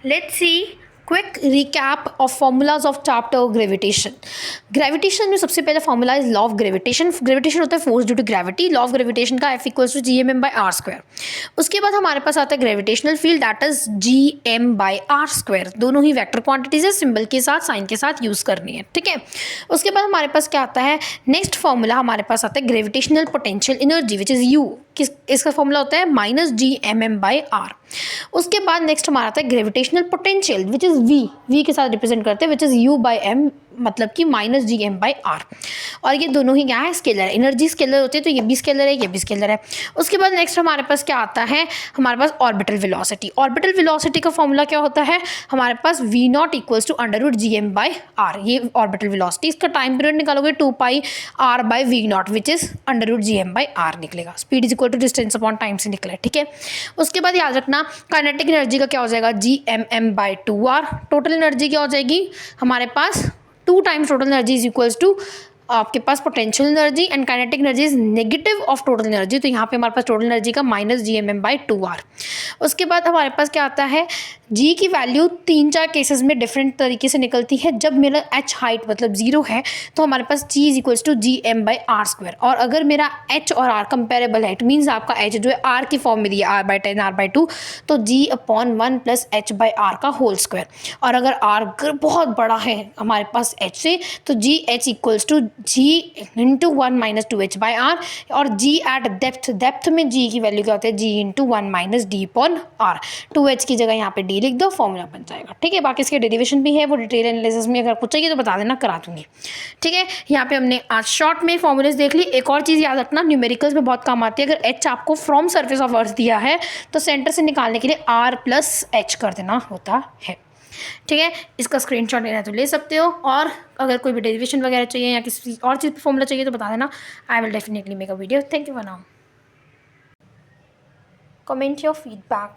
Let's see quick recap of formulas of chapter gravitation. Gravitation में सबसे पहला formula is law of gravitation. Gravitation होता है force due to gravity. Law of gravitation का F equals to G M M by R square. उसके बाद हमारे पास आता है gravitational field that is G M by R square. दोनों ही वेक्टर क्वांटिटीज है, सिंबल के साथ साइन के साथ यूज करनी है. ठीक है. उसके बाद हमारे पास क्या आता है, नेक्स्ट फॉर्मूला हमारे पास आता है gravitational potential energy which is U. इसका फॉर्मूला होता है minus G M M by R. उसके बाद नेक्स्ट हमारा आता है gravitational potential which is V के साथ रिप्रेजेंट करते हैं which is U by M, मतलब कि minus G M by R. और ये दोनों ही क्या है, स्केलर है. एनर्जी स्केलर होती है तो ये भी स्केलर है, ये भी स्केलर है. उसके बाद नेक्स्ट हमारे पास क्या आता है, हमारे पास ऑर्बिटल वेलोसिटी. ऑर्बिटल वेलोसिटी का फॉर्मूला क्या होता है, हमारे पास V naught equals to under root G M by R. ये ऑर्बिटल वेलोसिटी. इसका टाइम पीरियड निकालोगे 2 pi R by V naught which is under root G M by R निकलेगा. Speed is equal to distance upon time से निकला है. ठीक है. उसके बाद याद रखना काइनेटिक एनर्जी का क्या हो जाएगा, G M M by 2r. Total energy क्या हो जाएगी हमारे पास, 2 times total energy is equals to आपके पास potential energy and kinetic energy is negative of total energy. तो यहाँ पे हमारे पास टोटल एनर्जी का minus G M M by 2r. उसके बाद हमारे पास क्या आता है, जी की वैल्यू 3-4 केसेस में डिफरेंट तरीके से निकलती है. जब मेरा एच हाइट मतलब 0 है तो हमारे पास g is equals to G M by R square. और अगर मेरा एच और आर कंपेरेबल है, इट मीन्स आपका एच जो है आर की फॉर्म में दिया आर बाई 10 आर बाई 2, तो g upon 1 plus H by R का होल स्क्वायर. और अगर आर बहुत बड़ा है हमारे पास एच से, तो G H equals to G into 1 minus 2h by R. और जी एट डेप्थ में जी की वैल्यू क्या होती है, g into 1 minus d upon R. 2h की जगह यहाँ पे डी लिख दो, फॉर्मूला बन जाएगा. ठीक है. बाकी इसके डेरिवेशन भी है, वो डिटेल एनालिसिस में अगर कुछ चाहिए तो बता देना, करा दूंगी. ठीक है. यहाँ पे हमने आज शॉर्ट में फॉर्मूलेज देख ली. एक और चीज़ याद रखना, न्यूमेरिकल्स में बहुत काम आती है. अगर एच आपको फ्रॉम सर्फेस ऑफ अर्थ दिया है तो सेंटर से निकालने के लिए आर प्लस एच कर देना होता है. ठीक है. इसका स्क्रीनशॉट लेना तो ले सकते हो. और अगर कोई भी डेरिवेशन वगैरह चाहिए या किसी और चीज़ पर फॉर्मूला चाहिए तो बता देना. I will definitely make a video. Thank you for now. Comment your feedback.